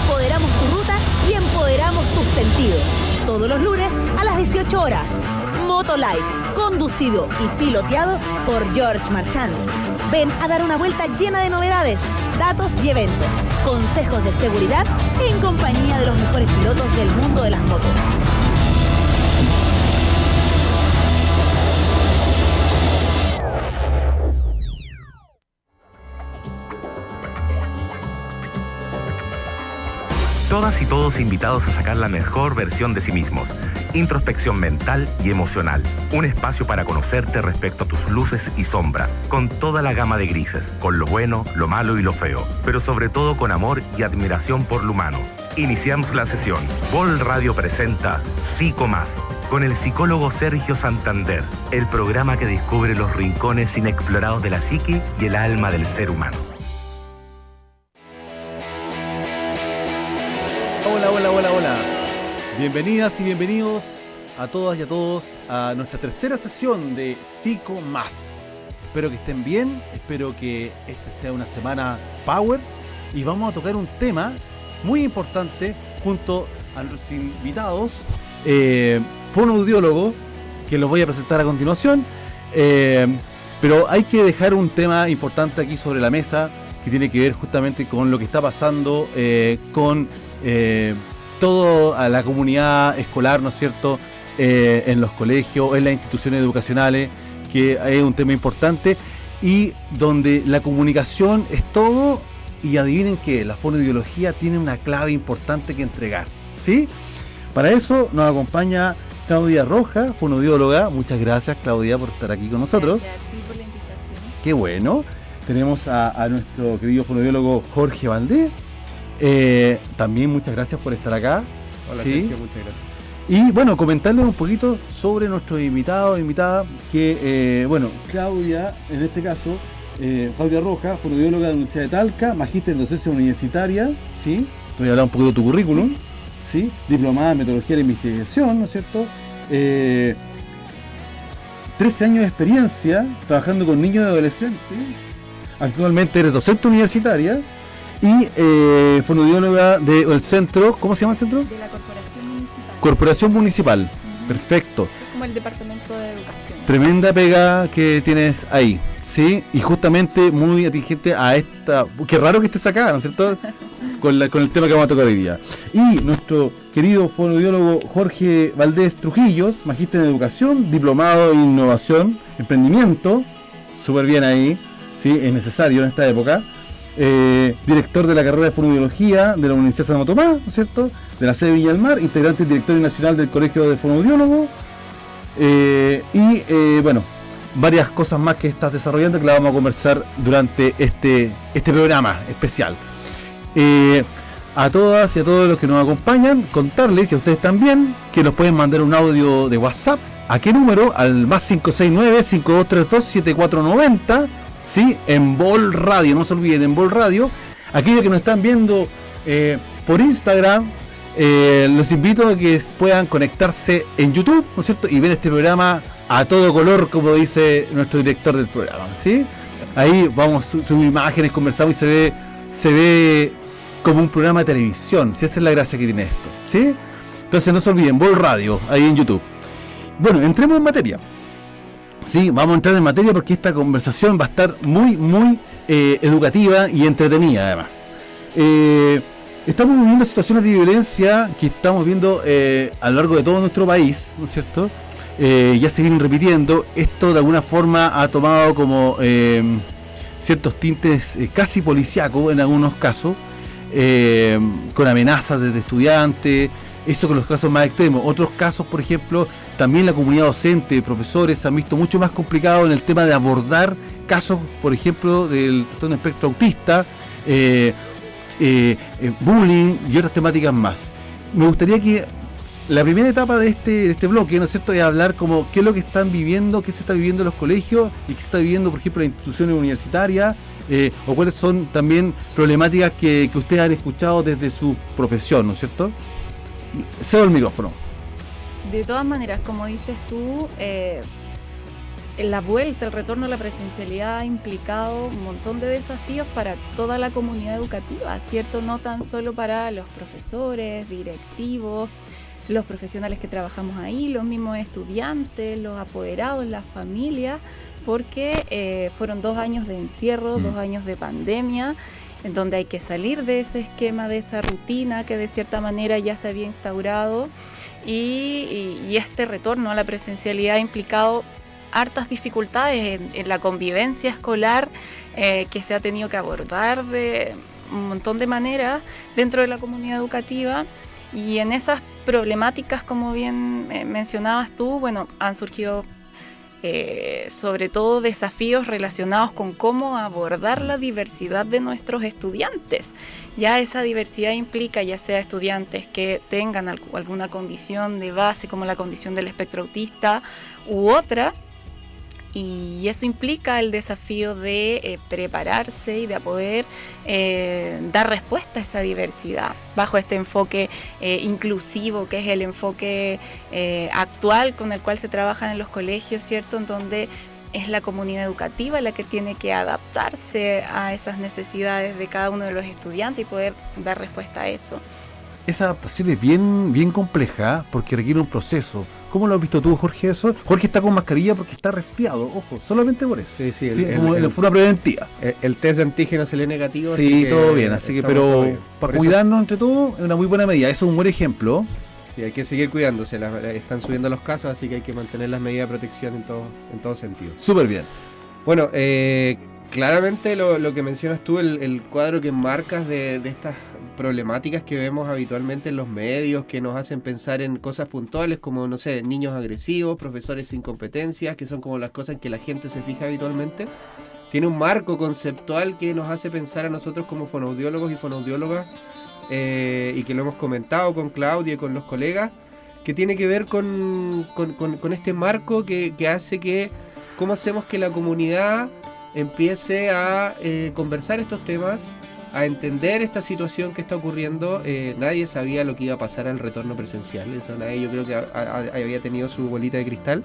empoderamos tu ruta y empoderamos tus sentidos. Todos los lunes a las 18 horas. Motolife, conducido y piloteado por George Marchand. Ven a dar una vuelta llena de novedades, datos y eventos, consejos de seguridad en compañía de los mejores pilotos del mundo de las motos. Todas y todos invitados a sacar la mejor versión de sí mismos. Introspección mental y emocional. Un espacio para conocerte respecto a tus luces y sombras, con toda la gama de grises, con lo bueno, lo malo y lo feo, pero sobre todo con amor y admiración por lo humano. Iniciamos la sesión. Vol Radio presenta Psico Más, con el psicólogo Sergio Santander, el programa que descubre los rincones inexplorados de la psique y el alma del ser humano. Hola. Bienvenidas y bienvenidos a todas y a todos a nuestra tercera sesión de Psico Más. Espero que estén bien, espero que esta sea una semana power y vamos a tocar un tema muy importante junto a nuestros invitados, fonoaudiólogos, que los voy a presentar a continuación, pero hay que dejar un tema importante aquí sobre la mesa que tiene que ver justamente con lo que está pasando con toda la comunidad escolar, ¿no es cierto?, en los colegios, en las instituciones educacionales, que es un tema importante y donde la comunicación es todo. Y adivinen que la fonoaudiología tiene una clave importante que entregar, ¿sí? Para eso nos acompaña Claudia Roja, fonoaudióloga. Muchas gracias, Claudia, por estar aquí con nosotros. Gracias a ti por la invitación. Qué bueno. Tenemos a nuestro querido fonoaudiólogo Jorge Valdés. También muchas gracias por estar acá. Hola, ¿sí? Sergio, muchas gracias. Y bueno, comentarles un poquito sobre nuestro invitado, invitada, que Claudia, en este caso, Claudia Roja, fonoaudióloga de la Universidad de Talca, magíster en docencia universitaria, ¿sí? Te voy a hablar un poquito de tu currículum, ¿sí? Diplomada en metodología de investigación, ¿no es cierto? 13 años de experiencia trabajando con niños y adolescentes. Actualmente eres docente universitaria y fonoaudióloga del centro, ¿cómo se llama el centro? De la Corporación Municipal. Corporación Municipal, perfecto. Es como el Departamento de Educación. Tremenda pega que tienes ahí, ¿sí? Y justamente muy atingente a esta... Qué raro que estés acá, ¿no es cierto? con el tema que vamos a tocar hoy día. Y nuestro querido fonoaudiólogo Jorge Valdés Trujillos, magíster en educación, diplomado en innovación, emprendimiento, súper bien ahí, ¿sí? Es necesario en esta época. Director de la carrera de fonoaudiología de la Universidad Santo Tomás, ¿no es cierto?, de la sede Viña del Mar, integrante y director nacional del Colegio de Fonoaudiólogos, varias cosas más que estás desarrollando que la vamos a conversar durante este programa especial. A todas y a todos los que nos acompañan, contarles, y a ustedes también, que nos pueden mandar un audio de WhatsApp. ¿A qué número? Al más 569-5232-7490, ¿sí? En Vol Radio, no se olviden, en Vol Radio. Aquellos que nos están viendo por Instagram, los invito a que puedan conectarse en YouTube, ¿no es cierto?, y ver este programa a todo color, como dice nuestro director del programa, ¿sí? Ahí vamos a subir imágenes, conversamos y se ve como un programa de televisión, ¿sí? Esa es la gracia que tiene esto, ¿sí? Entonces no se olviden, Vol Radio, ahí en YouTube. Bueno, entremos en materia. Sí, vamos a entrar en materia porque esta conversación va a estar muy educativa y entretenida además. Estamos viviendo situaciones de violencia que estamos viendo a lo largo de todo nuestro país, ¿no es cierto? Ya se vienen repitiendo. Esto de alguna forma ha tomado como ciertos tintes casi policíacos en algunos casos, con amenazas desde estudiantes, eso con los casos más extremos. Otros casos, por ejemplo, también la comunidad docente, profesores, se han visto mucho más complicados en el tema de abordar casos, por ejemplo, del trastorno espectro autista, bullying y otras temáticas más. Me gustaría que la primera etapa de este bloque, ¿no es cierto?, es hablar como qué es lo que están viviendo, qué se está viviendo en los colegios y qué se está viviendo, por ejemplo, en las instituciones universitarias, o cuáles son también problemáticas que ustedes han escuchado desde su profesión, ¿no es cierto? Cedo el micrófono. De todas maneras, como dices tú, la vuelta, el retorno a la presencialidad ha implicado un montón de desafíos para toda la comunidad educativa, ¿cierto? No tan solo para los profesores, directivos, los profesionales que trabajamos ahí, los mismos estudiantes, los apoderados, las familias, porque fueron 2 años de encierro, 2 años de pandemia, en donde hay que salir de ese esquema, de esa rutina que de cierta manera ya se había instaurado, y este retorno a la presencialidad ha implicado hartas dificultades en la convivencia escolar que se ha tenido que abordar de un montón de maneras dentro de la comunidad educativa. Y en esas problemáticas, como bien mencionabas tú, bueno, han surgido sobre todo desafíos relacionados con cómo abordar la diversidad de nuestros estudiantes. Ya esa diversidad implica ya sea estudiantes que tengan alguna condición de base, como la condición del espectro autista u otra, y eso implica el desafío de prepararse y de poder dar respuesta a esa diversidad bajo este enfoque inclusivo, que es el enfoque actual con el cual se trabaja en los colegios, ¿cierto? En donde es la comunidad educativa la que tiene que adaptarse a esas necesidades de cada uno de los estudiantes y poder dar respuesta a eso. Esa adaptación es bien compleja porque requiere un proceso. ¿Cómo lo has visto tú, Jorge, eso? Jorge está con mascarilla porque está resfriado, ojo, solamente por eso. Sí, fue una preventiva. El test de antígeno salió negativo. Sí, todo bien, así que, pero para cuidarnos entre todos es una muy buena medida. Eso es un buen ejemplo. Sí, hay que seguir cuidándose, están subiendo los casos, así que hay que mantener las medidas de protección en todo sentido. Súper bien. Bueno, claramente lo que mencionas tú, el cuadro que marcas de estas problemáticas que vemos habitualmente en los medios, que nos hacen pensar en cosas puntuales como, no sé, niños agresivos, profesores sin competencias, que son como las cosas en que la gente se fija habitualmente, tiene un marco conceptual que nos hace pensar a nosotros como fonoaudiólogos y fonoaudiólogas, y que lo hemos comentado con Claudia y con los colegas, que tiene que ver con este marco que hace que, cómo hacemos que la comunidad empiece a conversar estos temas, a entender esta situación que está ocurriendo. Nadie sabía lo que iba a pasar al retorno presencial, eso nadie, yo creo que había tenido su bolita de cristal,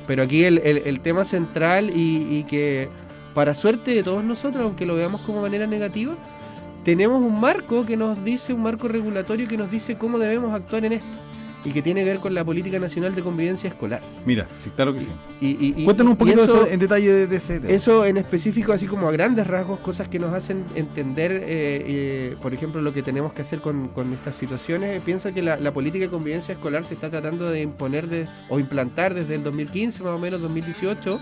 pero aquí el tema central y que para suerte de todos nosotros, aunque lo veamos como manera negativa, tenemos un marco que nos dice, un marco regulatorio que nos dice cómo debemos actuar en esto, y que tiene que ver con la Política Nacional de Convivencia Escolar. Mira, sí, claro que sí. Y cuéntanos un poquito eso, en detalle de ese tema. Eso en específico, así como a grandes rasgos, cosas que nos hacen entender, por ejemplo, lo que tenemos que hacer con estas situaciones. Piensa que la Política de Convivencia Escolar se está tratando de imponer o implantar desde el 2015, más o menos 2018,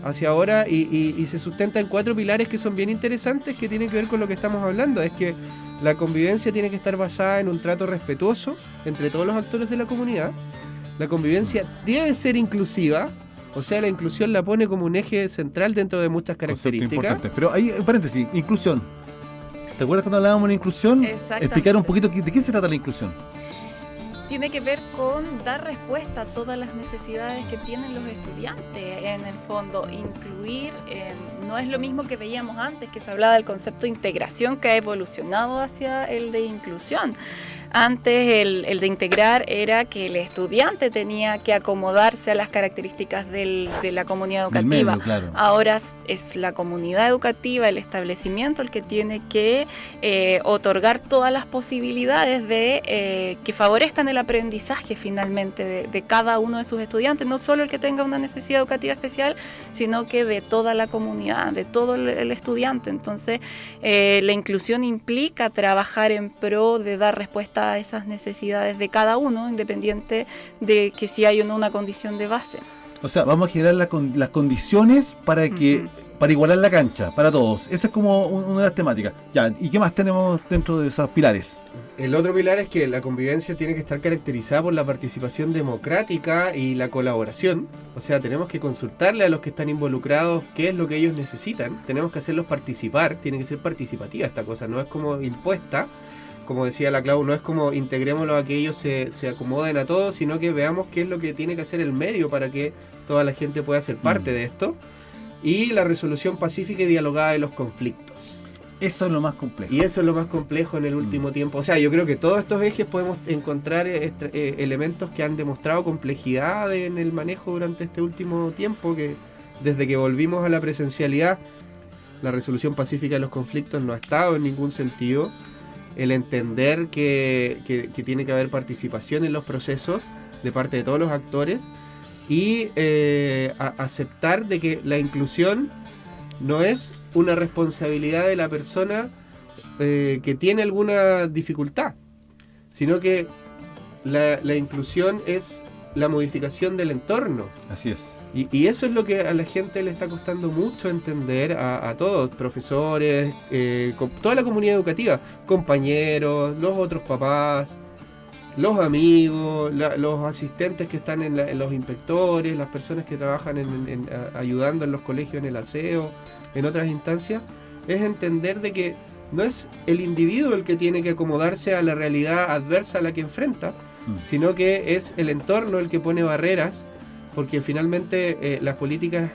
hacia ahora, y se sustenta en 4 pilares que son bien interesantes, que tienen que ver con lo que estamos hablando. Es que la convivencia tiene que estar basada en un trato respetuoso entre todos los actores de la comunidad. La convivencia debe ser inclusiva, o sea, la inclusión la pone como un eje central dentro de muchas características. Pero ahí, paréntesis, inclusión. ¿Te acuerdas cuando hablábamos de inclusión? Explicar un poquito de qué se trata la inclusión. Tiene que ver con dar respuesta a todas las necesidades que tienen los estudiantes. En el fondo, incluir no es lo mismo que veíamos antes, que se hablaba del concepto de integración, que ha evolucionado hacia el de inclusión. Antes el de integrar era que el estudiante tenía que acomodarse a las características de la comunidad educativa. Medio, claro. Ahora es la comunidad educativa, el establecimiento, el que tiene que otorgar todas las posibilidades de que favorezcan el aprendizaje finalmente de cada uno de sus estudiantes, no solo el que tenga una necesidad educativa especial, sino que de toda la comunidad, de todo el estudiante. Entonces, la inclusión implica trabajar en pro de dar respuesta a esas necesidades de cada uno, independiente de que si hay o no una condición de base. O sea, vamos a generar las condiciones para que para igualar la cancha para todos. Esa es como una de las temáticas. Ya, ¿y qué más tenemos dentro de esos pilares? El otro pilar es que la convivencia tiene que estar caracterizada por la participación democrática y la colaboración. O sea, tenemos que consultarle a los que están involucrados qué es lo que ellos necesitan. Tenemos que hacerlos participar. Tiene que ser participativa esta cosa, no es como impuesta. Como decía la Clau, no es como integrémoslo a que ellos se acomoden a todos, sino que veamos qué es lo que tiene que hacer el medio para que toda la gente pueda ser parte de esto. Y la resolución pacífica y dialogada de los conflictos. Eso es lo más complejo. Y eso es lo más complejo en el último tiempo. O sea, yo creo que todos estos ejes podemos encontrar elementos que han demostrado complejidad en el manejo durante este último tiempo, que desde que volvimos a la presencialidad, la resolución pacífica de los conflictos no ha estado en ningún sentido. El entender que tiene que haber participación en los procesos de parte de todos los actores y aceptar de que la inclusión no es una responsabilidad de la persona que tiene alguna dificultad, sino que la inclusión es la modificación del entorno. Así es. Y eso es lo que a la gente le está costando mucho entender, a todos, profesores, toda la comunidad educativa, compañeros, los otros papás, los amigos, los asistentes que están en los inspectores, las personas que trabajan ayudando en los colegios en el aseo, en otras instancias, es entender de que no es el individuo el que tiene que acomodarse a la realidad adversa a la que enfrenta, sino que es el entorno el que pone barreras, porque finalmente las políticas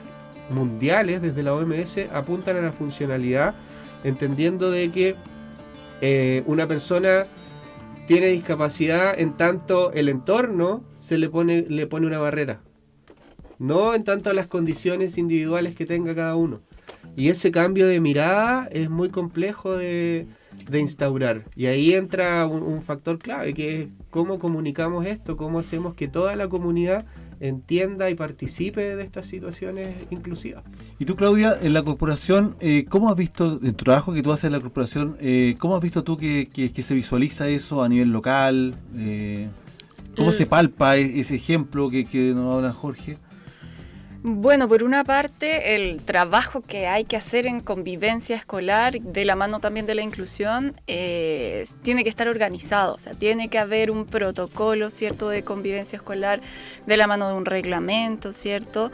mundiales desde la OMS apuntan a la funcionalidad, entendiendo de que una persona tiene discapacidad en tanto el entorno le pone una barrera, no en tanto a las condiciones individuales que tenga cada uno. Y ese cambio de mirada es muy complejo de instaurar. Y ahí entra un factor clave, que es cómo comunicamos esto, cómo hacemos que toda la comunidad entienda y participe de estas situaciones inclusivas. Y tú, Claudia, en la corporación, ¿cómo has visto, en tu trabajo que tú haces en la corporación, cómo has visto tú que se visualiza eso a nivel local? ¿Cómo se palpa ese ejemplo que nos habla Jorge? Bueno, por una parte, el trabajo que hay que hacer en convivencia escolar, de la mano también de la inclusión, tiene que estar organizado. O sea, tiene que haber un protocolo, ¿cierto?, de convivencia escolar, de la mano de un reglamento, ¿cierto?,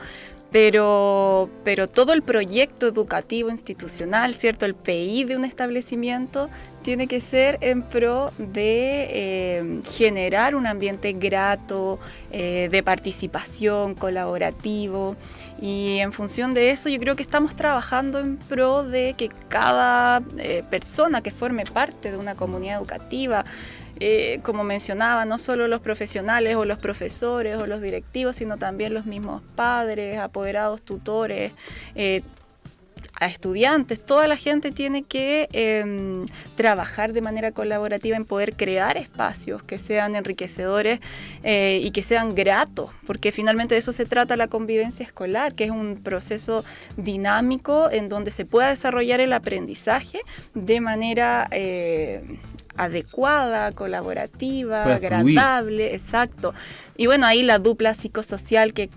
pero todo el proyecto educativo institucional, ¿cierto?, el PI de un establecimiento tiene que ser en pro de generar un ambiente grato, de participación, colaborativo, y en función de eso yo creo que estamos trabajando en pro de que cada persona que forme parte de una comunidad educativa, como mencionaba, no solo los profesionales o los profesores o los directivos, sino también los mismos padres, apoderados, tutores, a estudiantes, toda la gente tiene que trabajar de manera colaborativa en poder crear espacios que sean enriquecedores y que sean gratos, porque finalmente de eso se trata la convivencia escolar, que es un proceso dinámico en donde se pueda desarrollar el aprendizaje de manera adecuada, colaborativa, agradable, exacto. Y bueno, ahí la dupla psicosocial que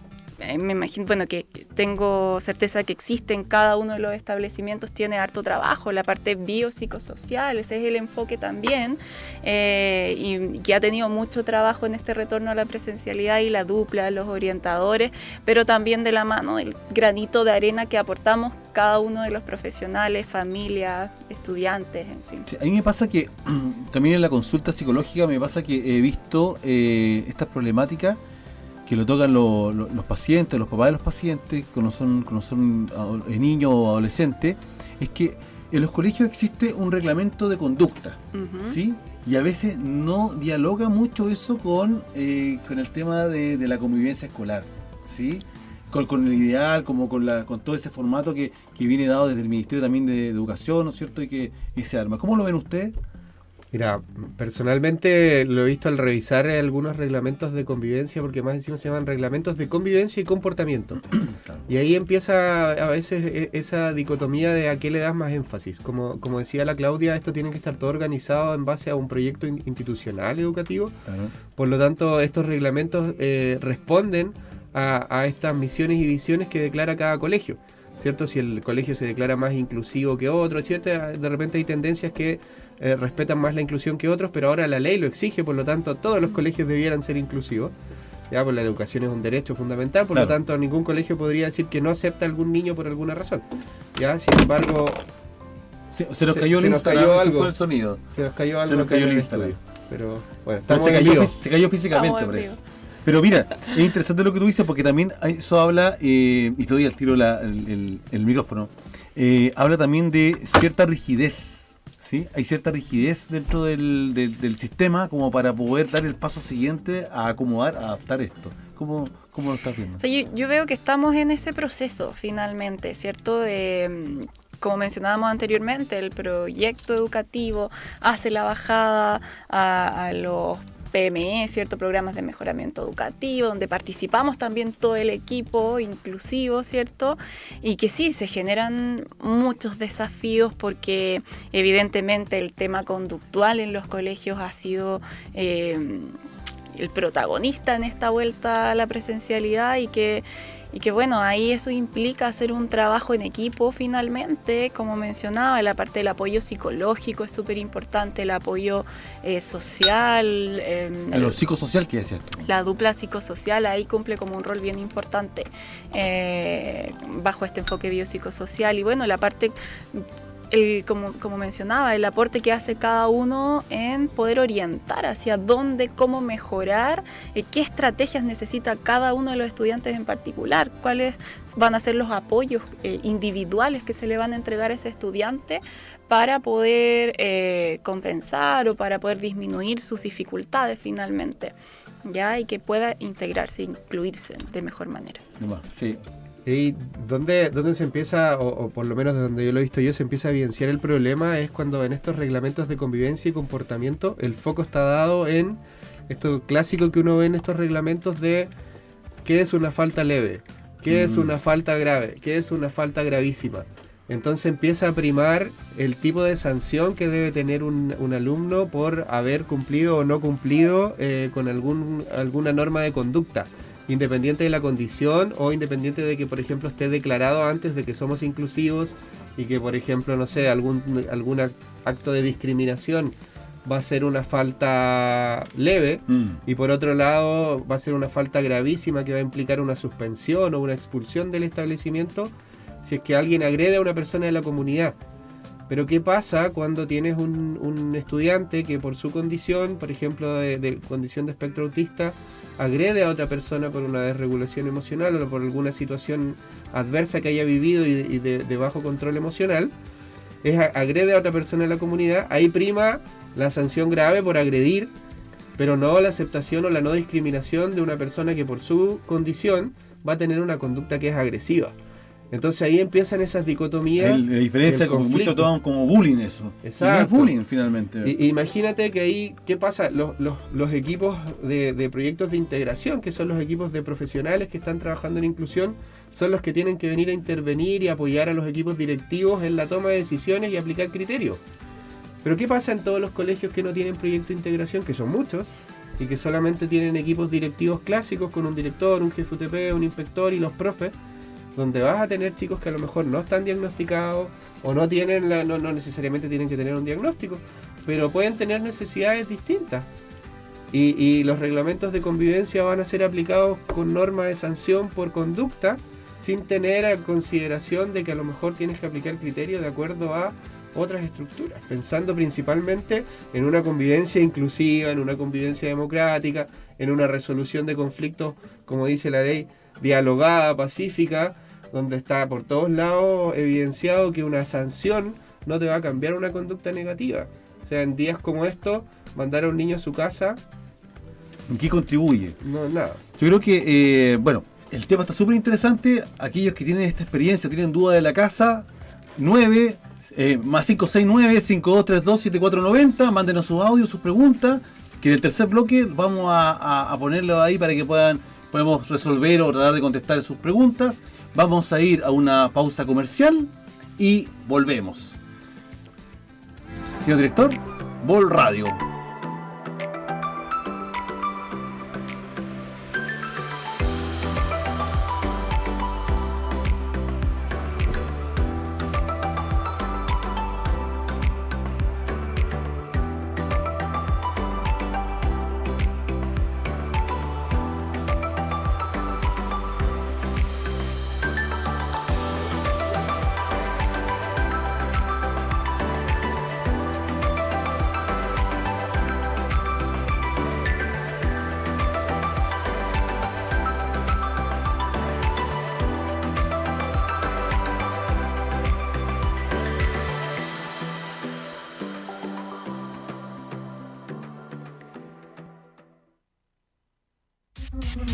me imagino, bueno, que tengo certeza que existe en cada uno de los establecimientos, tiene harto trabajo, la parte biopsicosocial, ese es el enfoque también, y que ha tenido mucho trabajo en este retorno a la presencialidad, y la dupla, los orientadores, pero también de la mano del granito de arena que aportamos cada uno de los profesionales, familias, estudiantes, en fin. Sí, a mí me pasa que también en la consulta psicológica me pasa que he visto estas problemáticas que lo tocan los pacientes, los papás de los pacientes, cuando son niños o adolescentes, es que en los colegios existe un reglamento de conducta, ¿sí? Y a veces no dialoga mucho eso con el tema de la convivencia escolar, ¿sí? Con el ideal, como con todo ese formato que viene dado desde el Ministerio también de Educación, ¿no es cierto? Y que se arma. ¿Cómo lo ven ustedes? Mira, personalmente lo he visto al revisar algunos reglamentos de convivencia, porque más encima se llaman reglamentos de convivencia y comportamiento. Claro. Y ahí empieza a veces esa dicotomía de a qué le das más énfasis. Como decía la Claudia, esto tiene que estar todo organizado en base a un proyecto institucional educativo. Claro. Por lo tanto, estos reglamentos responden a estas misiones y visiones que declara cada colegio, ¿cierto? Si el colegio se declara más inclusivo que otro, ¿cierto? De repente hay tendencias que respetan más la inclusión que otros, pero ahora la ley lo exige, por lo tanto todos los colegios debieran ser inclusivos. Ya, pues la educación es un derecho fundamental, por lo tanto ningún colegio podría decir que no acepta a algún niño por alguna razón. Ya, sin embargo, se nos cayó el Instagram, algo. Fue el sonido. Se nos cayó algo en el estudio. Pero bueno, estamos se cayó físicamente por eso. Pero mira, es interesante lo que tú dices, porque también eso habla, y te doy al tiro el micrófono, habla también de cierta rigidez, ¿sí? Hay cierta rigidez dentro del sistema como para poder dar el paso siguiente a acomodar, a adaptar esto. ¿Cómo lo estás viendo? O sea, yo veo que estamos en ese proceso finalmente, ¿cierto? Como mencionábamos anteriormente, el proyecto educativo hace la bajada a los PME, ¿cierto? Programas de mejoramiento educativo, donde participamos también todo el equipo inclusivo, ¿cierto? Y que sí, se generan muchos desafíos porque evidentemente el tema conductual en los colegios ha sido el protagonista en esta vuelta a la presencialidad y que bueno, ahí eso implica hacer un trabajo en equipo finalmente, como mencionaba, la parte del apoyo psicológico es súper importante, el apoyo social. Lo psicosocial, ¿qué es esto? La dupla psicosocial ahí cumple como un rol bien importante bajo este enfoque biopsicosocial y bueno, la parte... como mencionaba, el aporte que hace cada uno en poder orientar hacia dónde, cómo mejorar, qué estrategias necesita cada uno de los estudiantes en particular, cuáles van a ser los apoyos individuales que se le van a entregar a ese estudiante para poder compensar o para poder disminuir sus dificultades finalmente, ¿ya? Y que pueda integrarse, incluirse de mejor manera. Sí. Y donde se empieza, o por lo menos de donde yo lo he visto yo, se empieza a evidenciar el problema es cuando en estos reglamentos de convivencia y comportamiento el foco está dado en esto clásico que uno ve en estos reglamentos de qué es una falta leve, qué es una falta grave, qué es una falta gravísima. Entonces empieza a primar el tipo de sanción que debe tener un alumno por haber cumplido o no cumplido con alguna norma de conducta, independiente de la condición o independiente de que, por ejemplo, esté declarado antes de que somos inclusivos y que, por ejemplo, no sé, algún acto de discriminación va a ser una falta leve y por otro lado va a ser una falta gravísima que va a implicar una suspensión o una expulsión del establecimiento si es que alguien agrede a una persona de la comunidad. Pero ¿qué pasa cuando tienes un estudiante que por su condición, por ejemplo, de condición de espectro autista, agrede a otra persona por una desregulación emocional o por alguna situación adversa que haya vivido y de bajo control emocional, agrede a otra persona de la comunidad? Ahí prima la sanción grave por agredir, pero no la aceptación o la no discriminación de una persona que por su condición va a tener una conducta que es agresiva. Entonces ahí empiezan esas dicotomías. La diferencia, como muchos toman como bullying eso. Exacto. Y no es bullying finalmente. Imagínate que ahí, ¿qué pasa? Los equipos de proyectos de integración, que son los equipos de profesionales que están trabajando en inclusión, son los que tienen que venir a intervenir y apoyar a los equipos directivos en la toma de decisiones y aplicar criterios. Pero ¿qué pasa en todos los colegios que no tienen proyecto de integración, que son muchos, y que solamente tienen equipos directivos clásicos con un director, un jefe UTP, un inspector y los profes? Donde vas a tener chicos que a lo mejor no están diagnosticados o no tienen no necesariamente tienen que tener un diagnóstico, pero pueden tener necesidades distintas. Y los reglamentos de convivencia van a ser aplicados con norma de sanción por conducta, sin tener a consideración de que a lo mejor tienes que aplicar criterios de acuerdo a otras estructuras, pensando principalmente en una convivencia inclusiva, en una convivencia democrática, en una resolución de conflictos, como dice la ley, dialogada, pacífica, donde está por todos lados evidenciado que una sanción no te va a cambiar una conducta negativa. O sea, en días como estos, mandar a un niño a su casa... ¿En qué contribuye? No, nada. Yo creo que, el tema está súper interesante. Aquellos que tienen esta experiencia, tienen duda de la casa, 9, más 569-5232-7490, mándenos sus audios, sus preguntas, que en el tercer bloque vamos a ponerlo ahí para que podemos resolver o tratar de contestar sus preguntas. Vamos a ir a una pausa comercial y volvemos. Señor director, Vol Radio.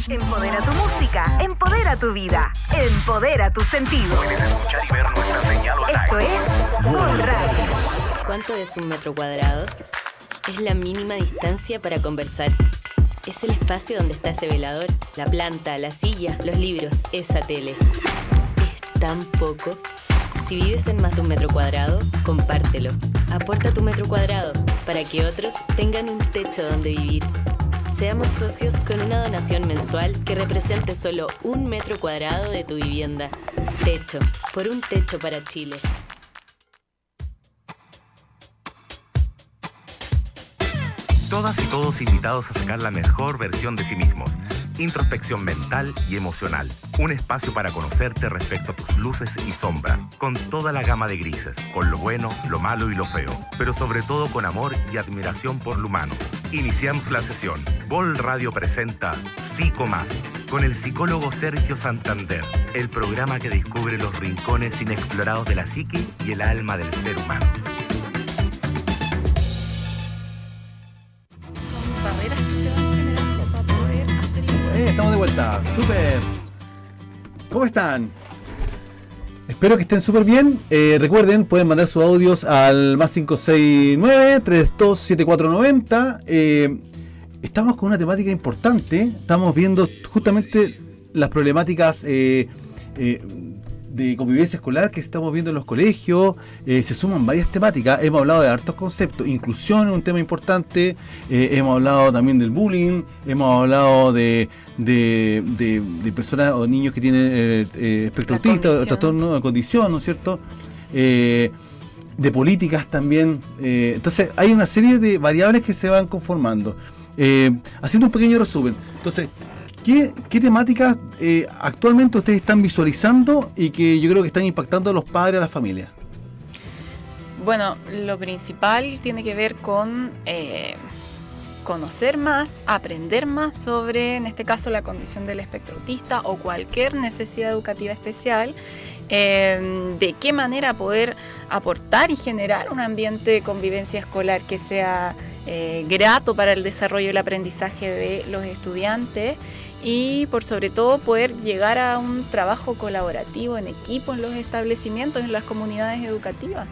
Empodera tu música, empodera tu vida, empodera tus sentidos. Puedes escuchar y ver nuestra señal Esto es Bol Radio. ¿Cuánto es un metro cuadrado? Es la mínima distancia para conversar. Es el espacio donde está ese velador, la planta, la silla, los libros, esa tele. Es tan poco. Si vives en más de un metro cuadrado, compártelo. Aporta tu metro cuadrado para que otros tengan un techo donde vivir. Seamos socios con una donación mensual que represente solo 1 metro cuadrado de tu vivienda. Techo, por un techo para Chile. Todas y todos invitados a sacar la mejor versión de sí mismos. Introspección mental y emocional. Un espacio para conocerte respecto a tus luces y sombras, con toda la gama de grises, con lo bueno, lo malo y lo feo, pero sobre todo con amor y admiración por lo humano. Iniciamos la sesión. Bol Radio presenta Psico Más, con el psicólogo Sergio Santander, el programa que descubre los rincones inexplorados de la psique y el alma del ser humano. Barreras que se van generando para poder hacer Estamos de vuelta. Súper. ¿Cómo están? Espero que estén súper bien. Recuerden, pueden mandar sus audios al más 569-327490. Estamos con una temática importante. Estamos viendo justamente las problemáticas de convivencia escolar que estamos viendo en los colegios. Se suman varias temáticas. Hemos hablado de hartos conceptos. Inclusión es un tema importante. Hemos hablado también del bullying. Hemos hablado de personas o niños que tienen espectro autista, trastorno de condición, ¿no es cierto? De políticas también. Entonces hay una serie de variables que se van conformando. Haciendo un pequeño resumen. Entonces, ¿qué temáticas actualmente ustedes están visualizando y que yo creo que están impactando a los padres, a las familias? Bueno, lo principal tiene que ver con conocer más, aprender más sobre, en este caso, la condición del espectro autista o cualquier necesidad educativa especial, de qué manera poder aportar y generar un ambiente de convivencia escolar que sea grato para el desarrollo y el aprendizaje de los estudiantes y por sobre todo poder llegar a un trabajo colaborativo en equipo en los establecimientos, en las comunidades educativas.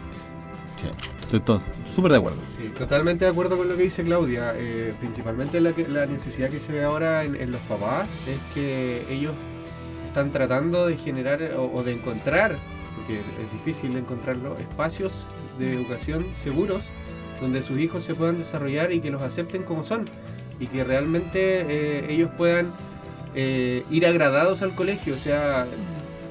Sí, estoy súper de acuerdo. Sí, totalmente de acuerdo con lo que dice Claudia. Principalmente la necesidad que se ve ahora en los papás es que ellos están tratando de generar o de encontrar, porque es difícil encontrarlo, espacios de educación seguros donde sus hijos se puedan desarrollar y que los acepten como son y que realmente ellos puedan ir agradados al colegio. O sea,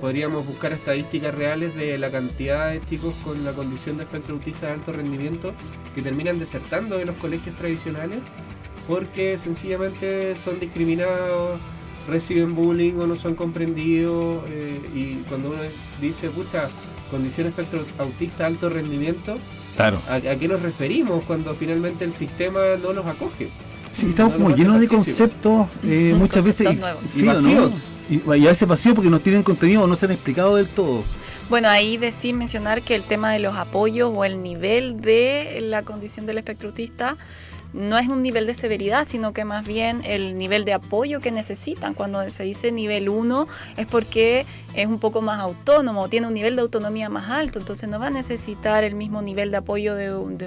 podríamos buscar estadísticas reales de la cantidad de chicos con la condición de espectro autista de alto rendimiento que terminan desertando de los colegios tradicionales porque sencillamente son discriminados, reciben bullying o no son comprendidos, y cuando uno dice, pucha, condición espectro autista alto rendimiento, claro, ¿a qué nos referimos cuando finalmente el sistema no los acoge? Sí, estamos como llenos de conceptos, muchas veces nuevos. Sí, Y vacíos. ¿no? Y a veces vacíos porque no tienen contenido o no se han explicado del todo. Bueno, ahí mencionar que el tema de los apoyos o el nivel de la condición del espectro autista no es un nivel de severidad, sino que más bien el nivel de apoyo que necesitan. Cuando se dice nivel 1 es porque es un poco más autónomo, tiene un nivel de autonomía más alto, entonces no va a necesitar el mismo nivel de apoyo de un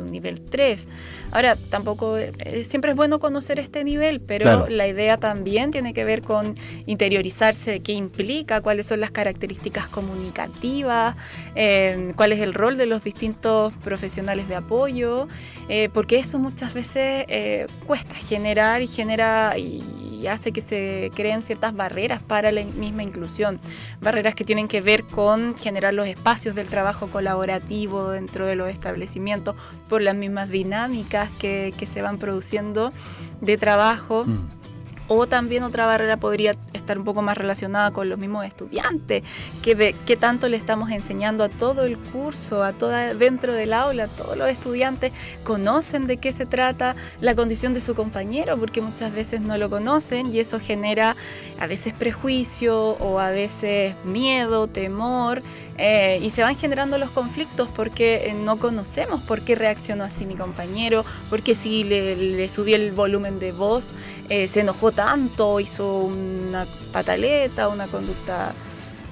nivel 3. Ahora, tampoco, siempre es bueno conocer este nivel, pero claro, la idea también tiene que ver con interiorizarse qué implica, cuáles son las características comunicativas, cuál es el rol de los distintos profesionales de apoyo, porque eso muchas veces cuesta generar y hace que se creen ciertas barreras para la misma inclusión, barreras que tienen que ver con generar los espacios del trabajo colaborativo dentro de los establecimientos por las mismas dinámicas que se van produciendo de trabajo. O también otra barrera podría estar un poco más relacionada con los mismos estudiantes, que tanto le estamos enseñando a todo el curso, dentro del aula, todos los estudiantes conocen de qué se trata la condición de su compañero, porque muchas veces no lo conocen y eso genera a veces prejuicio o a veces miedo, temor, y se van generando los conflictos porque no conocemos por qué reaccionó así mi compañero, porque si le subí el volumen de voz, se enojó tanto, hizo una pataleta, una conducta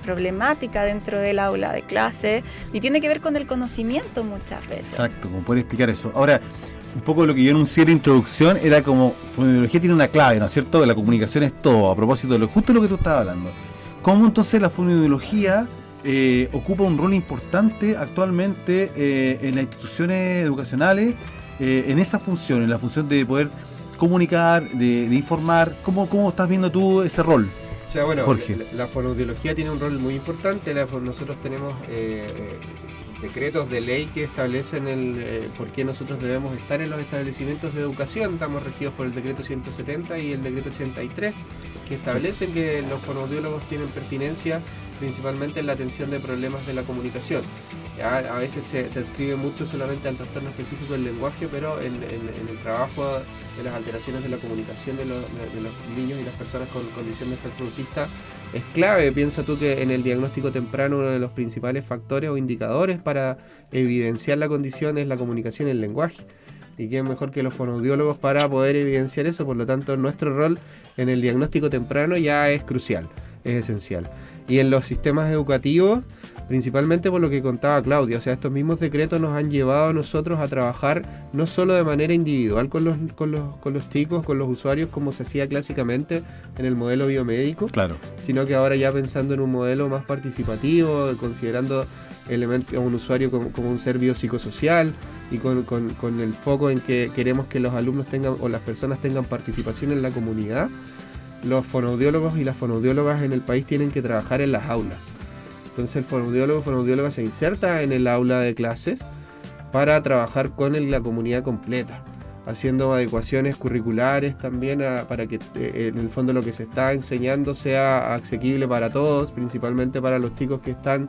problemática dentro del aula de clase, y tiene que ver con el conocimiento muchas veces. Exacto, como poder explicar eso. Ahora, un poco lo que yo enuncié en la introducción era como, fonoaudiología tiene una clave, ¿no es cierto? Que la comunicación es todo, a propósito de justo lo que tú estabas hablando. ¿Cómo entonces la fonoaudiología ocupa un rol importante actualmente en las instituciones educacionales, en esa función, en la función de poder comunicar, de informar? ¿Cómo estás viendo tú ese rol? O sea, bueno, Jorge. la fonoaudiología tiene un rol muy importante. Nosotros tenemos decretos de ley que establecen por qué nosotros debemos estar en los establecimientos de educación. Estamos regidos por el decreto 170 y el decreto 83, que establecen que los fonoaudiólogos tienen pertinencia principalmente en la atención de problemas de la comunicación. A veces se adscribe mucho solamente al trastorno específico del lenguaje, pero en el trabajo de las alteraciones de la comunicación de los niños y las personas con condición de espectro autista es clave. Piensa tú que en el diagnóstico temprano uno de los principales factores o indicadores para evidenciar la condición es la comunicación y el lenguaje. Y quién mejor que los fonoaudiólogos para poder evidenciar eso. Por lo tanto, nuestro rol en el diagnóstico temprano ya es crucial, es esencial. Y en los sistemas educativos, principalmente por lo que contaba Claudia, o sea, estos mismos decretos nos han llevado a nosotros a trabajar no solo de manera individual con los chicos, con los usuarios, como se hacía clásicamente en el modelo biomédico, Claro. sino que ahora ya pensando en un modelo más participativo, considerando a un usuario como un ser biopsicosocial y con el foco en que queremos que los alumnos tengan o las personas tengan participación en la comunidad. Los fonoaudiólogos y las fonoaudiólogas en el país tienen que trabajar en las aulas. Entonces el fonoaudióloga se inserta en el aula de clases para trabajar con la comunidad completa, haciendo adecuaciones curriculares también para que en el fondo lo que se está enseñando sea asequible para todos, principalmente para los chicos que están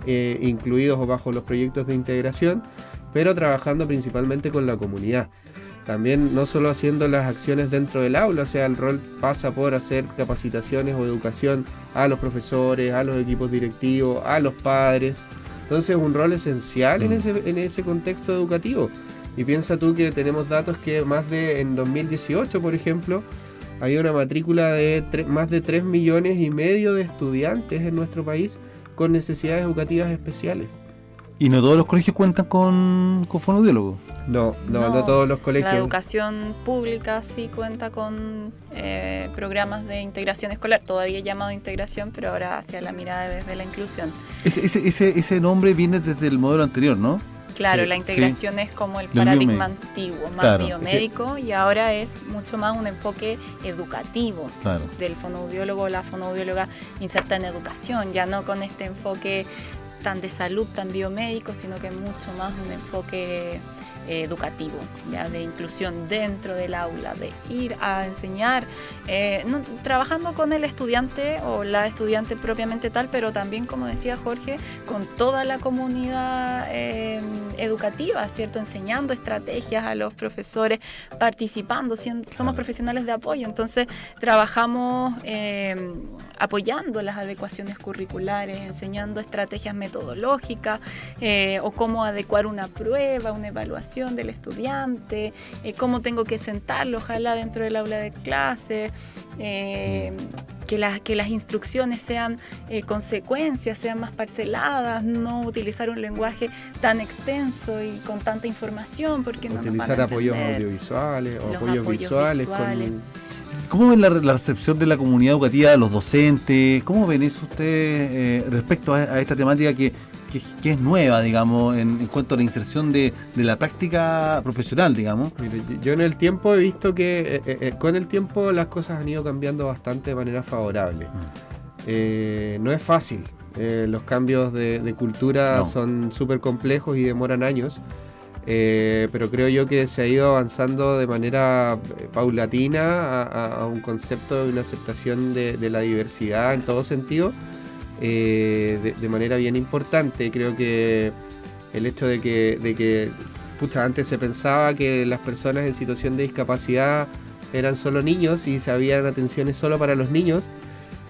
incluidos o bajo los proyectos de integración, pero trabajando principalmente con la comunidad. También no solo haciendo las acciones dentro del aula, o sea, el rol pasa por hacer capacitaciones o educación a los profesores, a los equipos directivos, a los padres. Entonces, un rol esencial en ese contexto educativo. Y piensa tú que tenemos datos que en 2018, por ejemplo, hay una matrícula de más de 3,5 millones de estudiantes en nuestro país con necesidades educativas especiales. ¿Y no todos los colegios cuentan con fonoaudiólogos? No todos los colegios. La educación pública sí cuenta con programas de integración escolar, todavía llamado integración, pero ahora hacia la mirada desde la inclusión. Ese nombre viene desde el modelo anterior, ¿no? Claro, Sí, la integración es como el Del paradigma biomédico. antiguo, más Claro. biomédico, y ahora es mucho más un enfoque educativo. Claro. Del fonoaudiólogo o la fonoaudióloga inserta en educación, ya no con este enfoque tan de salud, tan biomédico, sino que mucho más un enfoque educativo, ya de inclusión dentro del aula, de ir a enseñar, trabajando con el estudiante o la estudiante propiamente tal, pero también, como decía Jorge, con toda la comunidad educativa, ¿cierto? Enseñando estrategias a los profesores, participando, somos profesionales de apoyo, entonces trabajamos apoyando las adecuaciones curriculares, enseñando estrategias metodológicas o cómo adecuar una prueba, una evaluación del estudiante, cómo tengo que sentarlo, ojalá dentro del aula de clase, que las instrucciones sean consecuencias, sean más parceladas, no utilizar un lenguaje tan extenso y con tanta información, porque no utilizar nos van a apoyos entender. audiovisuales o Los apoyos visuales. ¿Cómo ven la recepción de la comunidad educativa, de los docentes? ¿Cómo ven eso ustedes respecto a esta temática que es nueva, digamos, en cuanto a la inserción de la práctica profesional, digamos? Mire, yo en el tiempo he visto que con el tiempo las cosas han ido cambiando bastante de manera favorable. No es fácil. Los cambios de cultura son súper complejos y demoran años. Pero creo yo que se ha ido avanzando de manera paulatina a un concepto de una aceptación de la diversidad en todo sentido, de manera bien importante. Creo que el hecho de que antes se pensaba que las personas en situación de discapacidad eran solo niños y se habían atenciones solo para los niños,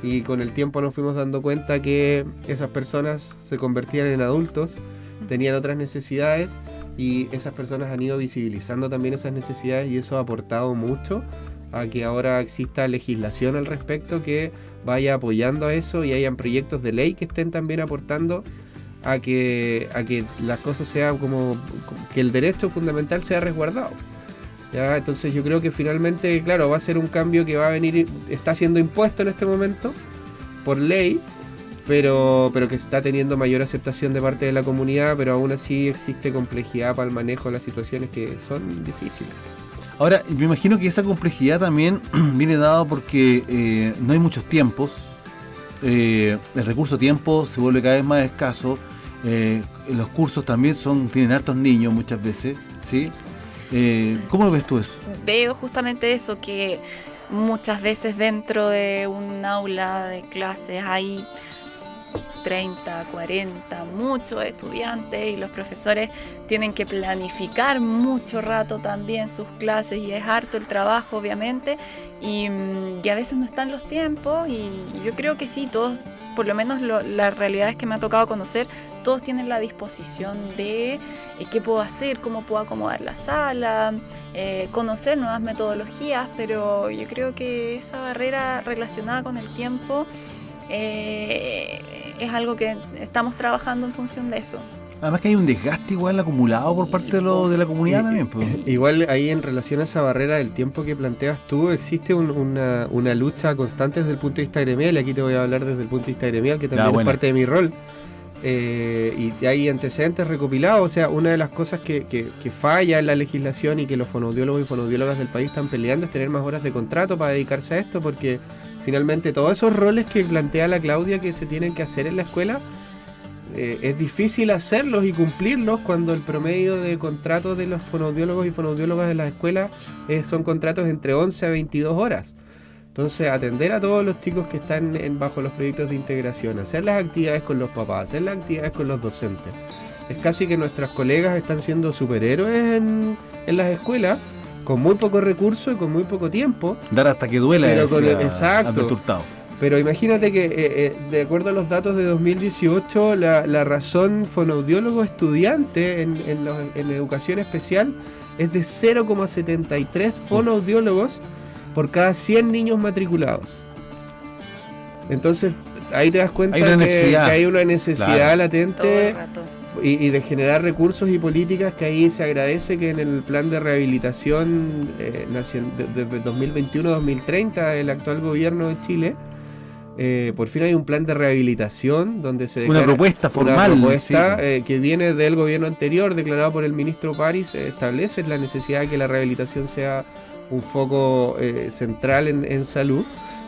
y con el tiempo nos fuimos dando cuenta que esas personas se convertían en adultos, tenían otras necesidades, y esas personas han ido visibilizando también esas necesidades, y eso ha aportado mucho a que ahora exista legislación al respecto que vaya apoyando a eso y hayan proyectos de ley que estén también aportando a que las cosas sean como que el derecho fundamental sea resguardado. ¿Ya? Entonces yo creo que finalmente, claro, va a ser un cambio que va a venir, está siendo impuesto en este momento por ley, pero que está teniendo mayor aceptación de parte de la comunidad, pero aún así existe complejidad para el manejo de las situaciones que son difíciles. Ahora, me imagino que esa complejidad también viene dado porque no hay muchos tiempos, el recurso tiempo se vuelve cada vez más escaso, los cursos también tienen hartos niños muchas veces, ¿sí? ¿Cómo ves tú eso? Veo justamente eso, que muchas veces dentro de un aula de clases hay 30, 40, muchos estudiantes y los profesores tienen que planificar mucho rato también sus clases y es harto el trabajo obviamente y a veces no están los tiempos y yo creo que sí, todos, por lo menos las realidades que me ha tocado conocer, todos tienen la disposición de qué puedo hacer, cómo puedo acomodar la sala, conocer nuevas metodologías, pero yo creo que esa barrera relacionada con el tiempo es algo que estamos trabajando en función de eso. Además que hay un desgaste igual acumulado por parte de la comunidad también. Pues. Igual ahí en relación a esa barrera del tiempo que planteas tú, existe una lucha constante desde el punto de vista gremial, y aquí te voy a hablar desde el punto de vista gremial, que también es parte de mi rol. Y hay antecedentes recopilados, o sea, una de las cosas que falla en la legislación y que los fonoaudiólogos y fonoaudiólogas del país están peleando es tener más horas de contrato para dedicarse a esto, porque finalmente todos esos roles que plantea la Claudia que se tienen que hacer en la escuela, es difícil hacerlos y cumplirlos cuando el promedio de contratos de los fonoaudiólogos y fonoaudiólogas de las escuelas son contratos entre 11 a 22 horas. Entonces, atender a todos los chicos que están bajo los proyectos de integración, hacer las actividades con los papás, hacer las actividades con los docentes. Es casi que nuestras colegas están siendo superhéroes en las escuelas, con muy pocos recursos y con muy poco tiempo. Dar hasta que duela, exacto. Pero imagínate que, de acuerdo a los datos de 2018, la razón fonoaudiólogo estudiante en educación especial es de 0,73 fonoaudiólogos por cada 100 niños matriculados. Entonces, ahí te das cuenta que hay una necesidad latente y de generar recursos y políticas, que ahí se agradece que en el plan de rehabilitación de 2021-2030 del actual gobierno de Chile, por fin hay un plan de rehabilitación donde se declara una propuesta formal, que viene del gobierno anterior, declarado por el ministro París, establece la necesidad de que la rehabilitación sea un foco central en salud,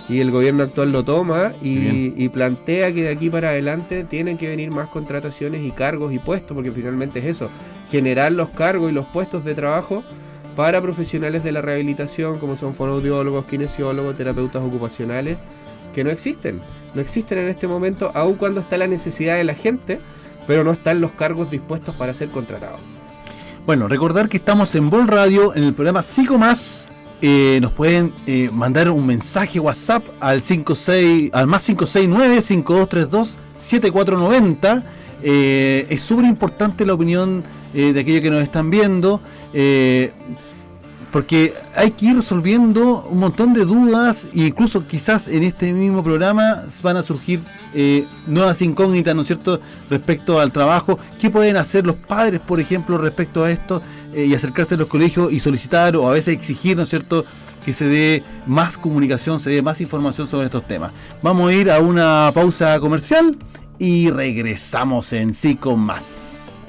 y el gobierno actual lo toma y plantea que de aquí para adelante tienen que venir más contrataciones y cargos y puestos, porque finalmente es eso, generar los cargos y los puestos de trabajo para profesionales de la rehabilitación como son fonoaudiólogos, kinesiólogos, terapeutas ocupacionales, que no existen en este momento, aun cuando está la necesidad de la gente, pero no están los cargos dispuestos para ser contratados. Bueno, recordar que estamos en Vol Radio, en el programa Psico Más. Nos pueden mandar un mensaje WhatsApp al más 569-5232-7490. Es súper importante la opinión de aquellos que nos están viendo, porque hay que ir resolviendo un montón de dudas, e incluso quizás en este mismo programa van a surgir nuevas incógnitas, ¿no es cierto?, respecto al trabajo. ¿Qué pueden hacer los padres, por ejemplo, respecto a esto? Y acercarse a los colegios y solicitar, o a veces exigir, ¿no es cierto?, que se dé más comunicación, se dé más información sobre estos temas. Vamos a ir a una pausa comercial y regresamos en Psico Más.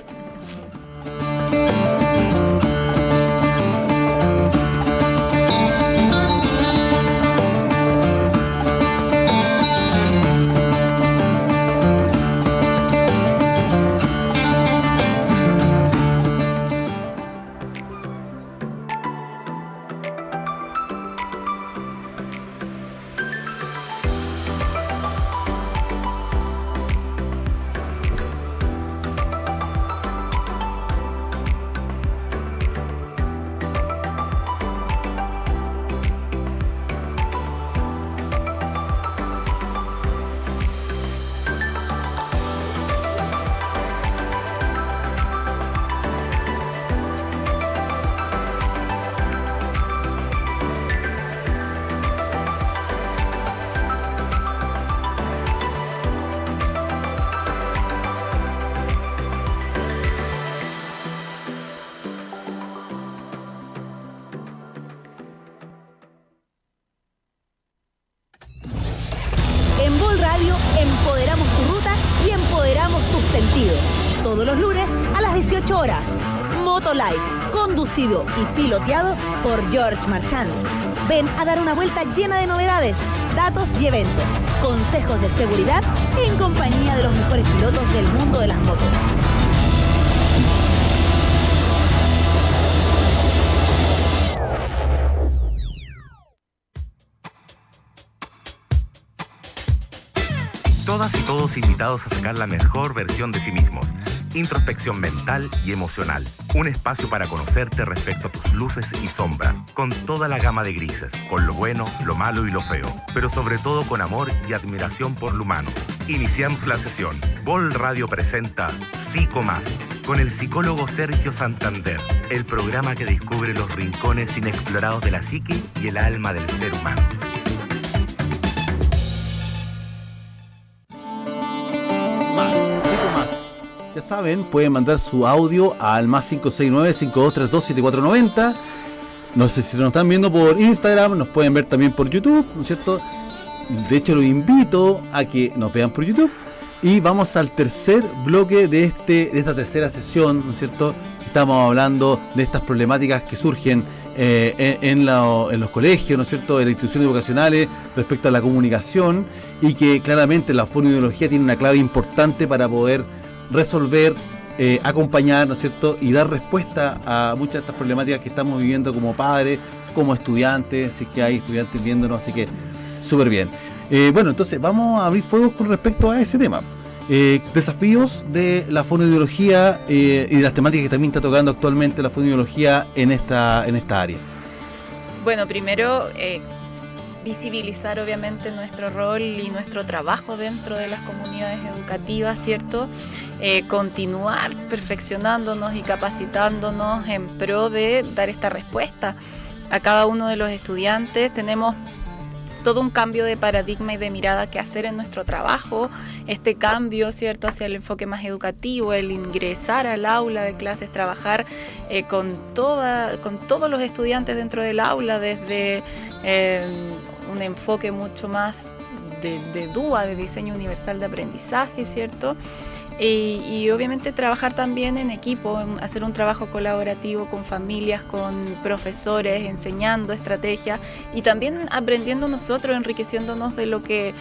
18 horas. Motolife, conducido y piloteado por George Marchand. Ven a dar una vuelta llena de novedades, datos y eventos, consejos de seguridad en compañía de los mejores pilotos del mundo de las motos. Todas y todos invitados a sacar la mejor versión de sí mismos. Introspección mental y emocional. Un espacio para conocerte respecto a tus luces y sombras, con toda la gama de grises, con lo bueno, lo malo y lo feo, pero sobre todo con amor y admiración por lo humano. Iniciamos la sesión. Vol Radio presenta Psico Más, con el psicólogo Sergio Santander, el programa que descubre los rincones inexplorados de la psique y el alma del ser humano. Ya saben, pueden mandar su audio al más 569-5232-7490. No sé si nos están viendo por Instagram, nos pueden ver también por YouTube, ¿no es cierto? De hecho, los invito a que nos vean por YouTube. Y vamos al tercer bloque de esta tercera sesión, ¿no es cierto? Estamos hablando de estas problemáticas que surgen en los colegios, ¿no es cierto?, en las instituciones vocacionales respecto a la comunicación, y que claramente la fonoaudiología tiene una clave importante para poder resolver, acompañar, ¿no es cierto?, y dar respuesta a muchas de estas problemáticas que estamos viviendo como padres, como estudiantes, si es que hay estudiantes viéndonos, así que súper bien. Bueno, entonces vamos a abrir fuego con respecto a ese tema. Desafíos de la fonoaudiología y de las temáticas que también está tocando actualmente la fonoaudiología en esta área. Bueno, primero visibilizar obviamente nuestro rol y nuestro trabajo dentro de las comunidades educativas, ¿cierto? Continuar perfeccionándonos y capacitándonos en pro de dar esta respuesta a cada uno de los estudiantes. Tenemos todo un cambio de paradigma y de mirada que hacer en nuestro trabajo, este cambio, ¿cierto?, hacia el enfoque más educativo, el ingresar al aula de clases, trabajar con todos los estudiantes dentro del aula, desde un enfoque mucho más de DUA, de diseño universal de aprendizaje, ¿cierto? Y obviamente trabajar también en equipo, hacer un trabajo colaborativo con familias, con profesores, enseñando estrategias y también aprendiendo nosotros, enriqueciéndonos de lo que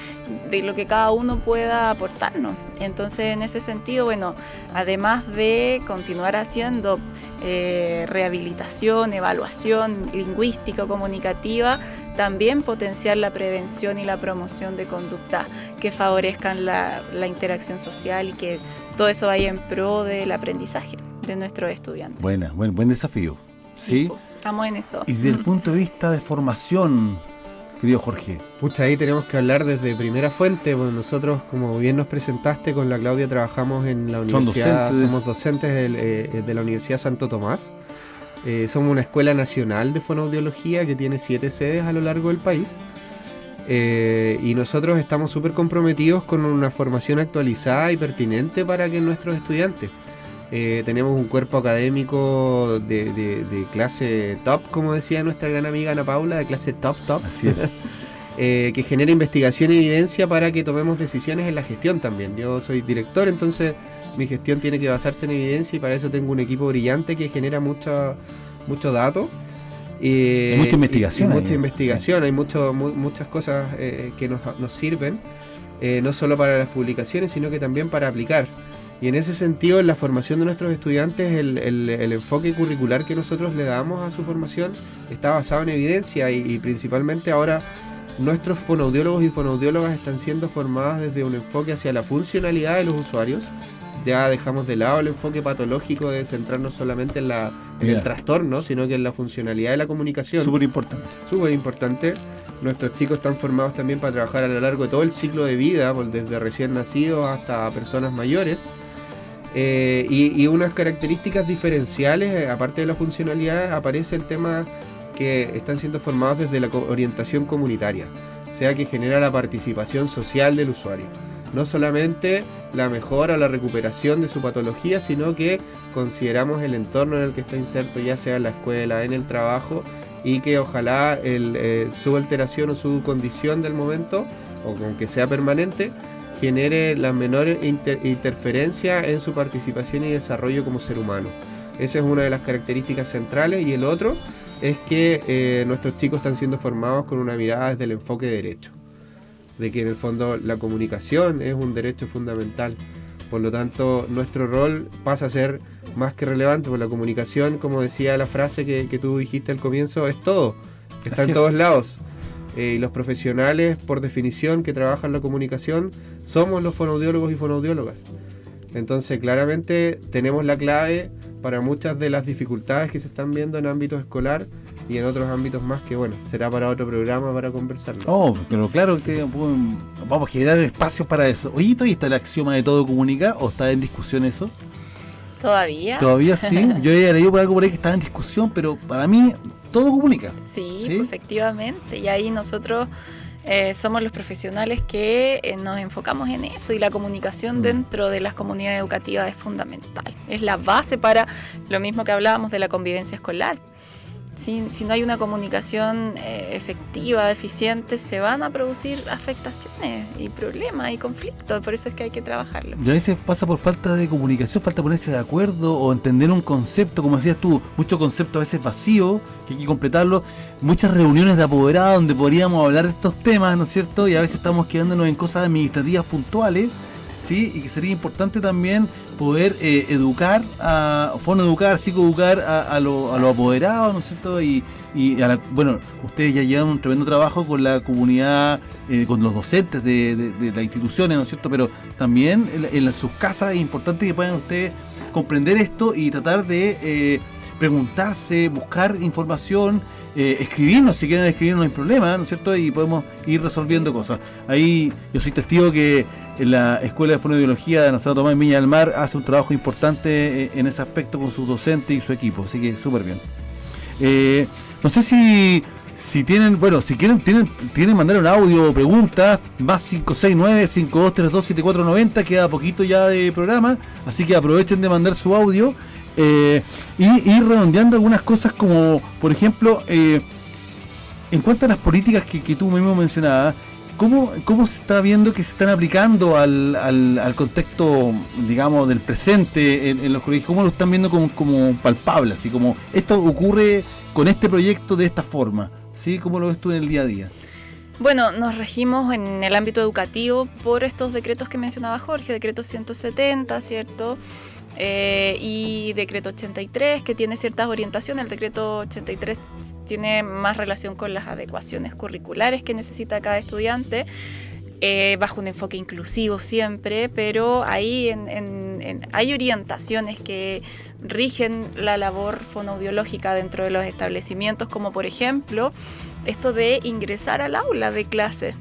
cada uno pueda aportarnos. Entonces, en ese sentido, bueno, además de continuar haciendo rehabilitación, evaluación lingüística, comunicativa, también potenciar la prevención y la promoción de conductas que favorezcan la interacción social y que todo eso vaya en pro del aprendizaje de nuestros estudiantes. Buen desafío. ¿Sí? Estamos en eso. Y desde el punto de vista de formación, querido Jorge. Pucha, ahí tenemos que hablar desde primera fuente. Bueno, nosotros, como bien nos presentaste, con la Claudia trabajamos en la universidad, somos docentes de la Universidad Santo Tomás. Somos una escuela nacional de fonoaudiología que tiene 7 sedes a lo largo del país. Y nosotros estamos súper comprometidos con una formación actualizada y pertinente para que nuestros estudiantes. Tenemos un cuerpo académico de clase top, como decía nuestra gran amiga Ana Paula, de clase top. Así es. Que genera investigación y evidencia para que tomemos decisiones en la gestión también. Yo soy director, entonces mi gestión tiene que basarse en evidencia y para eso tengo un equipo brillante que genera mucho dato. Hay mucha investigación. Hay muchas cosas que nos sirven, no solo para las publicaciones, sino que también para aplicar. Y en ese sentido, en la formación de nuestros estudiantes, el enfoque curricular que nosotros le damos a su formación está basado en evidencia y principalmente ahora nuestros fonoaudiólogos y fonoaudiólogas están siendo formadas desde un enfoque hacia la funcionalidad de los usuarios. Ya dejamos de lado el enfoque patológico de centrarnos solamente en el trastorno, sino que en la funcionalidad de la comunicación. Súper importante. Nuestros chicos están formados también para trabajar a lo largo de todo el ciclo de vida, desde recién nacidos hasta personas mayores. Y unas características diferenciales, aparte de la funcionalidad, aparece el tema que están siendo formados desde la orientación comunitaria, o sea que genera la participación social del usuario. No solamente la mejora o la recuperación de su patología, sino que consideramos el entorno en el que está inserto, ya sea en la escuela, en el trabajo, y que ojalá su alteración o su condición del momento, o aunque sea permanente, genere la menor interferencia en su participación y desarrollo como ser humano. Esa es una de las características centrales, y el otro es que nuestros chicos están siendo formados con una mirada desde el enfoque derecho, de que en el fondo la comunicación es un derecho fundamental. Por lo tanto, nuestro rol pasa a ser más que relevante, porque la comunicación, como decía la frase que tú dijiste al comienzo, es todo, está en todos lados. Y los profesionales, por definición, que trabajan la comunicación, somos los fonoaudiólogos y fonoaudiólogas. Entonces, claramente tenemos la clave para muchas de las dificultades que se están viendo en ámbito escolar y en otros ámbitos más que, bueno, será para otro programa para conversarlo. Oh, pero claro que vamos a generar espacios para eso. Oye, ¿todavía está el axioma de todo comunica o está en discusión eso? ¿Todavía? Todavía sí. Yo había leído por algo por ahí que estaba en discusión, pero para mí todo comunica. Sí, ¿Sí? pues, efectivamente. Y ahí nosotros somos los profesionales que nos enfocamos en eso, y la comunicación dentro de las comunidades educativas es fundamental. Es la base para lo mismo que hablábamos de la convivencia escolar. Si no hay una comunicación efectiva, eficiente, se van a producir afectaciones y problemas y conflictos. Por eso es que hay que trabajarlo. Y a veces pasa por falta de comunicación, falta ponerse de acuerdo o entender un concepto, como decías tú, mucho concepto a veces vacío, que hay que completarlo. Muchas reuniones de apoderados donde podríamos hablar de estos temas, ¿no es cierto? Y a veces estamos quedándonos en cosas administrativas puntuales, ¿sí? Y que sería importante también poder educar, fonoeducar, psicoeducar a los apoderados, ¿no es cierto? Y bueno, ustedes ya llevan un tremendo trabajo con la comunidad, con los docentes de las instituciones, ¿no es cierto? Pero también en sus casas es importante que puedan ustedes comprender esto y tratar de preguntarse, buscar información, escribirnos, si quieren escribirnos no hay problema, ¿no es cierto? Y podemos ir resolviendo cosas. Ahí yo soy testigo que en la Escuela de Fonoaudiología de Nazario Tomás en Viña del Mar hace un trabajo importante en ese aspecto con sus docentes y su equipo, así que súper bien. No sé si tienen, bueno, si quieren mandar un audio o preguntas, más 569-5232-7490, queda poquito ya de programa, así que aprovechen de mandar su audio y ir redondeando algunas cosas, como por ejemplo, en cuanto a las políticas que tú mismo mencionabas, ¿cómo se está viendo que se están aplicando al contexto, digamos, del presente en los colegios? ¿Cómo lo están viendo como palpable, así como esto ocurre con este proyecto de esta forma? ¿Sí? ¿Cómo lo ves tú en el día a día? Bueno, nos regimos en el ámbito educativo por estos decretos que mencionaba Jorge, decreto 170, ¿cierto? Y decreto 83, que tiene ciertas orientaciones. El decreto 83 tiene más relación con las adecuaciones curriculares que necesita cada estudiante, bajo un enfoque inclusivo siempre, pero ahí hay orientaciones que rigen la labor fonoaudiológica dentro de los establecimientos, como por ejemplo esto de ingresar al aula de clase.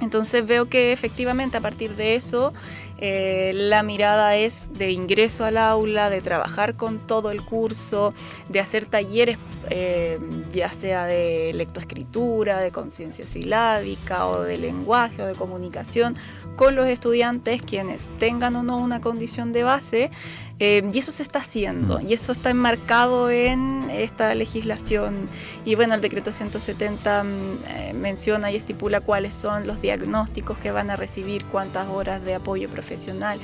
Entonces veo que efectivamente a partir de eso la mirada es de ingreso al aula, de trabajar con todo el curso, de hacer talleres ya sea de lectoescritura, de conciencia silábica o de lenguaje o de comunicación con los estudiantes, quienes tengan o no una condición de base. Y eso se está haciendo, y eso está enmarcado en esta legislación. Y bueno, el decreto 170 menciona y estipula cuáles son los diagnósticos que van a recibir, cuántas horas de apoyo profesional,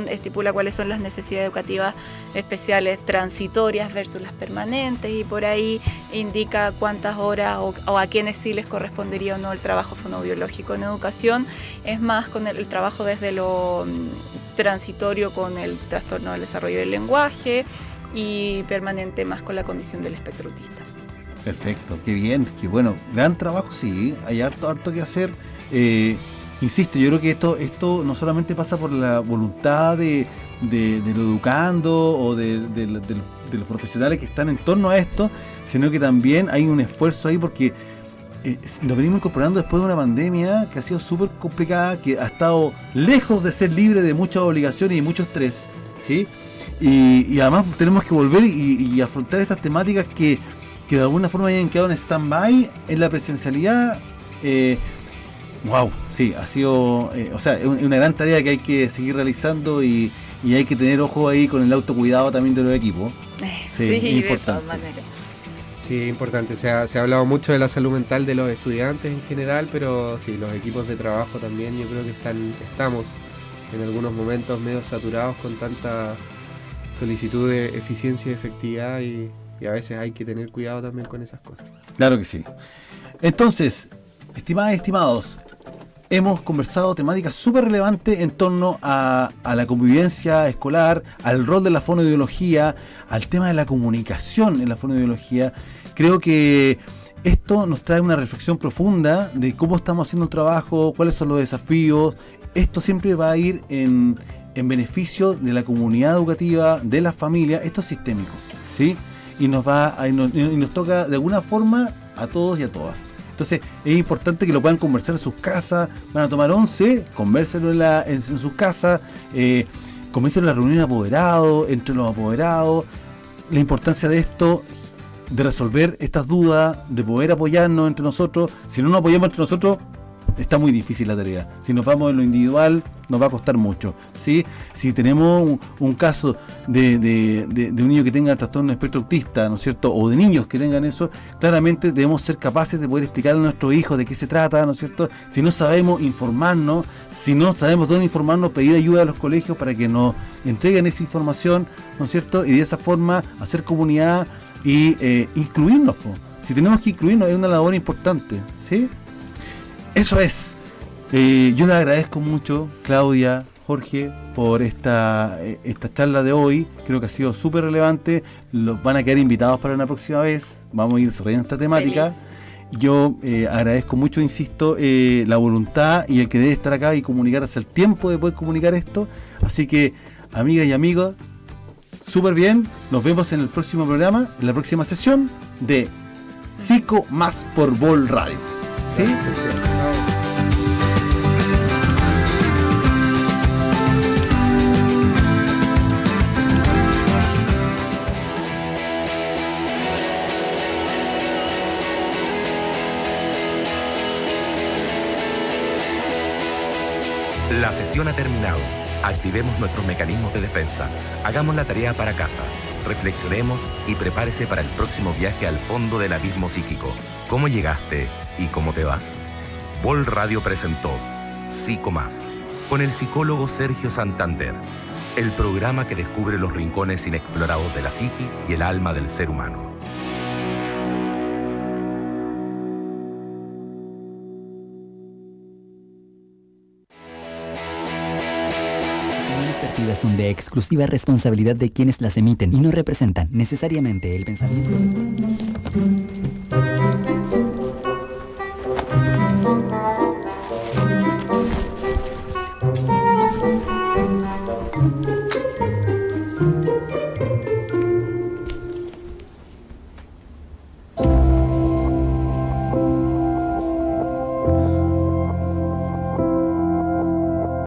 estipula cuáles son las necesidades educativas especiales transitorias versus las permanentes, y por ahí indica cuántas horas o a quienes sí les correspondería o no el trabajo fonoaudiológico en educación. Es más con el trabajo desde lo transitorio con el trastorno del desarrollo del lenguaje, y permanente más con la condición del espectro autista. Perfecto, qué bien, qué bueno, gran trabajo, sí, hay harto que hacer. Insisto, yo creo que esto no solamente pasa por la voluntad de los educando o de los profesionales que están en torno a esto, sino que también hay un esfuerzo ahí, porque nos venimos incorporando después de una pandemia que ha sido súper complicada, que ha estado lejos de ser libre de muchas obligaciones y mucho estrés, ¿sí? Y además tenemos que volver y afrontar estas temáticas que de alguna forma hayan quedado en stand-by en la presencialidad. Wow, sí, ha sido, es una gran tarea que hay que seguir realizando, y hay que tener ojo ahí con el autocuidado también de los equipos. Sí, es importante. De todas maneras. Sí, importante. Se ha hablado mucho de la salud mental de los estudiantes en general, pero sí, los equipos de trabajo también yo creo que estamos en algunos momentos medio saturados con tanta solicitud de eficiencia y efectividad y a veces hay que tener cuidado también con esas cosas. Claro que sí. Entonces, estimadas y estimados, hemos conversado temáticas súper relevantes en torno a la convivencia escolar, al rol de la fonoaudiología, al tema de la comunicación en la fonoaudiología. Creo que esto nos trae una reflexión profunda de cómo estamos haciendo el trabajo, cuáles son los desafíos. Esto siempre va a ir en beneficio de la comunidad educativa, de las familias. Esto es sistémico, ¿sí? Y nos toca de alguna forma a todos y a todas. Entonces es importante que lo puedan conversar en sus casas. Van a tomar 11, convérselo en sus casas, convérselo en la reunión de apoderados, entre los apoderados. La importancia de esto, de resolver estas dudas, de poder apoyarnos entre nosotros. Si no nos apoyamos entre nosotros, está muy difícil la tarea. Si nos vamos en lo individual, nos va a costar mucho, ¿sí? Si tenemos un caso de un niño que tenga trastorno de espectro autista, ¿no es cierto? O de niños que tengan eso, claramente debemos ser capaces de poder explicarle a nuestros hijos de qué se trata, ¿no es cierto? Si no sabemos informarnos, si no sabemos dónde informarnos, pedir ayuda a los colegios para que nos entreguen esa información, ¿no es cierto? Y de esa forma hacer comunidad y incluirnos, po. Si tenemos que incluirnos es una labor importante, ¿sí? Eso es. Yo les agradezco mucho, Claudia, Jorge, por esta charla de hoy. Creo que ha sido súper relevante. Van a quedar invitados para una próxima vez. Vamos a ir desarrollando esta temática. Feliz. Yo agradezco mucho, insisto, la voluntad y el querer estar acá y comunicar hace el tiempo de poder comunicar esto. Así que, amigas y amigos, súper bien. Nos vemos en el próximo programa, en la próxima sesión de Psico Más por Vol Radio. ¿Sí? La sesión ha terminado. Activemos nuestros mecanismos de defensa. Hagamos la tarea para casa. Reflexionemos y prepárese para el próximo viaje al fondo del abismo psíquico. ¿Cómo llegaste y cómo te vas? Vol Radio presentó Psico Más, con el psicólogo Sergio Santander, el programa que descubre los rincones inexplorados de la psique y el alma del ser humano. Las vertidas son de exclusiva responsabilidad de quienes las emiten y no representan necesariamente el pensamiento.